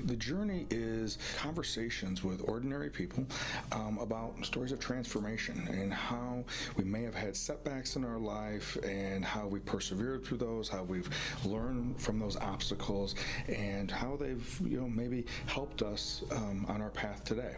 The journey is conversations with ordinary people about stories of transformation and how we may have had setbacks in our life and how we persevered through those, how we've learned from those obstacles, and how they've maybe helped us on our path today.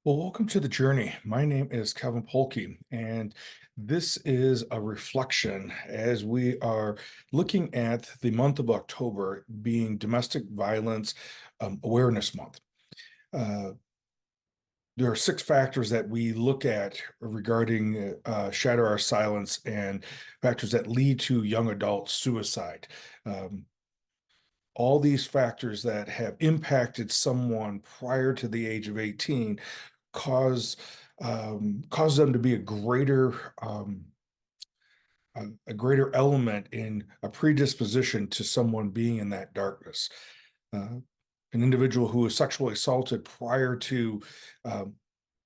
Well, welcome to the journey. My name is Kevin Polky, and this is a reflection as we are looking at the month of October being Domestic Violence Awareness Month. Uh, there are 6 factors that we look at regarding shatter our silence and factors that lead to young adult suicide. Um, all these factors that have impacted someone prior to the age of 18 cause cause them to be a greater element in a predisposition to someone being in that darkness. Uh, an individual who was sexually assaulted prior to um,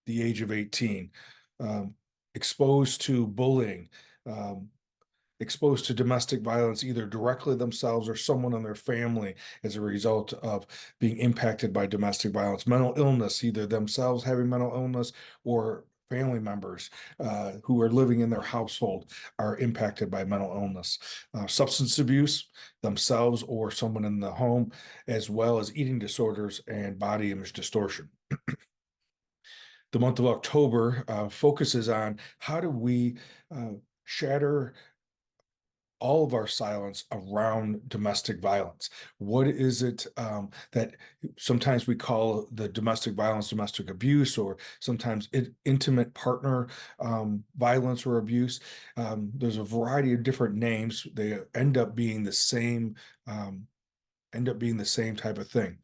the age of 18, um, exposed to bullying, um, exposed to domestic violence, either directly themselves or someone in their family as a result of being impacted by domestic violence, mental illness, either themselves having mental illness or family members who are living in their household are impacted by mental illness, substance abuse themselves or someone in the home, as well as eating disorders and body image distortion. The month of October focuses on how do we shatter all of our silence around domestic violence. What is it that sometimes we call the domestic violence, domestic abuse, or sometimes intimate partner violence or abuse? There's a variety of different names. They end up being the same. End up being the same type of thing.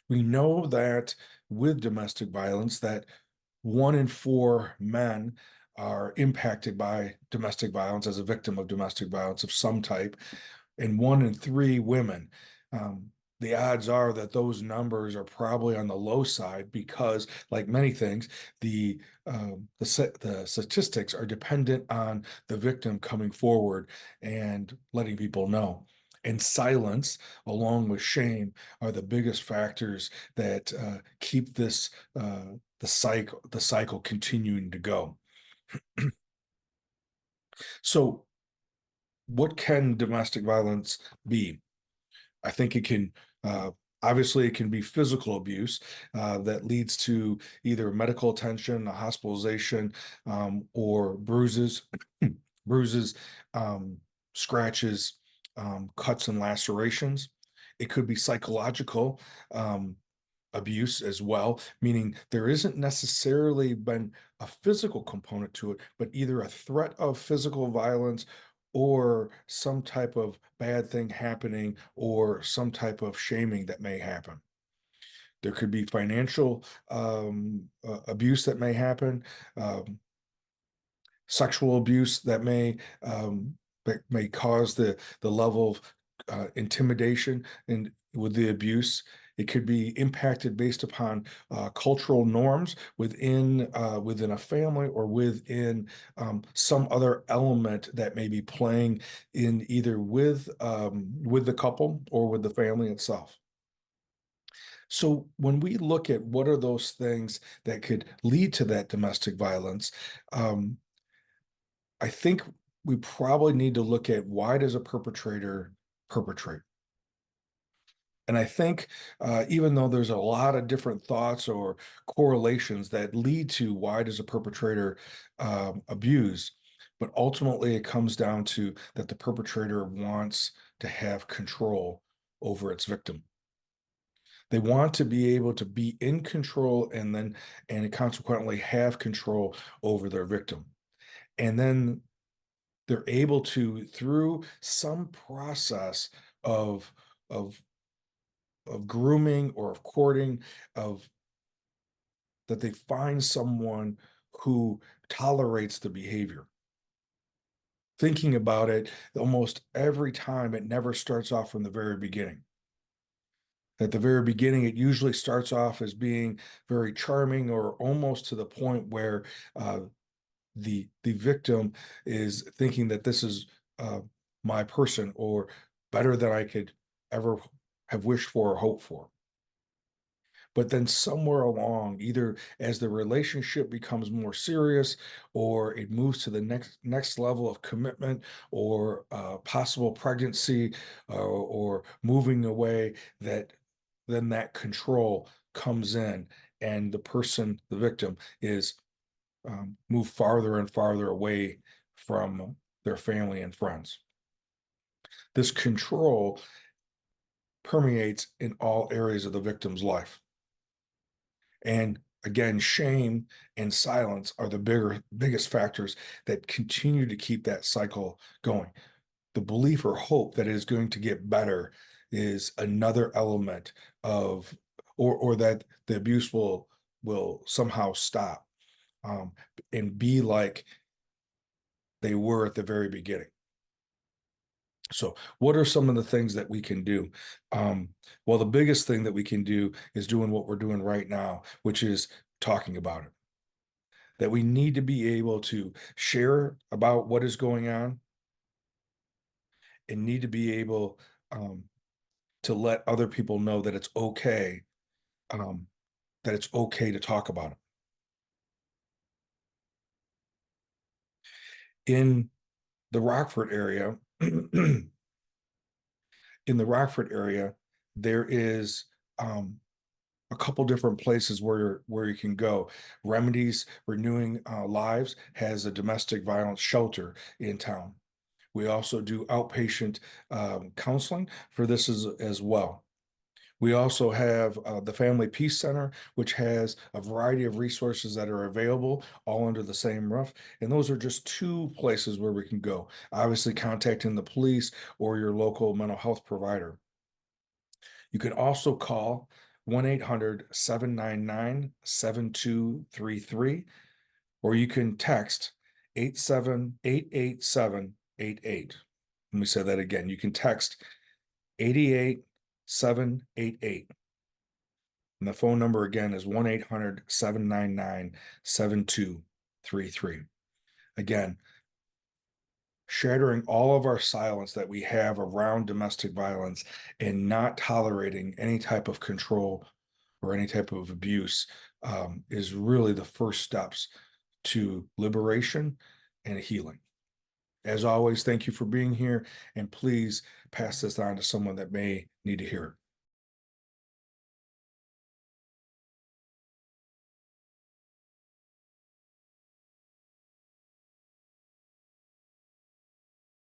We know that with domestic violence, that 1 in 4 men are impacted by domestic violence as a victim of domestic violence of some type, and 1 in 3 women. The odds are that those numbers are probably on the low side because, like many things, the statistics are dependent on the victim coming forward and letting people know. And silence, along with shame, are the biggest factors that keep the cycle continuing to go. So, what can domestic violence be? I think it can, uh, obviously, it can be physical abuse that leads to either medical attention, a hospitalization, or bruises, um, scratches, cuts, and lacerations. It could be psychological abuse as well, meaning there isn't necessarily been a physical component to it, but either a threat of physical violence or some type of bad thing happening or some type of shaming that may happen. There could be financial abuse that may happen, um, sexual abuse that may cause the level of intimidation and with the abuse. It could be impacted based upon cultural norms within a family or within some other element that may be playing in either with the couple or with the family itself. So when we look at what are those things that could lead to that domestic violence, um, I think we probably need to look at why does a perpetrator perpetrate? And I think even though there's a lot of different thoughts or correlations that lead to why does a perpetrator abuse, but ultimately it comes down to that the perpetrator wants to have control over its victim. They want to be able to be in control and consequently have control over their victim. And then they're able to, through some process of of of grooming or of courting, of that they find someone who tolerates the behavior. Thinking about it, almost every time it never starts off from the very beginning. At the very beginning, it usually starts off as being very charming or almost to the point where the victim is thinking that this is my person or better than I could ever have wished for or hoped for. But then somewhere along, either as the relationship becomes more serious, or it moves to the next level of commitment, or possible pregnancy, or moving away, that then that control comes in, and the person, the victim, is moved farther and farther away from their family and friends. This control permeates in all areas of the victim's life. And again, shame and silence are the biggest factors that continue to keep that cycle going. The belief or hope that it is going to get better is another element of, or that the abuse will somehow stop, um, and be like they were at the very beginning. So, what are some of the things that we can do? Well, the biggest thing that we can do is doing what we're doing right now, which is talking about it. That we need to be able to share about what is going on and need to be able um, to let other people know um, that it's okay to talk about it. In the Rockford area, in the Rockford area, there is a couple different places where you can go. Remedies Renewing Lives has a domestic violence shelter in town. We also do outpatient counseling for this as well. We also have the Family Peace Center, which has a variety of resources that are available all under the same roof. And those are just two places where we can go. Obviously, contacting the police or your local mental health provider. You can also call 1-800-799-7233, or you can text 8788788. Let me say that again. You can text 88788. And the phone number again is 1-800-799-7233. Again, shattering all of our silence that we have around domestic violence and not tolerating any type of control or any type of abuse is really the first steps to liberation and healing. As always, thank you for being here, and please pass this on to someone that may need to hear it.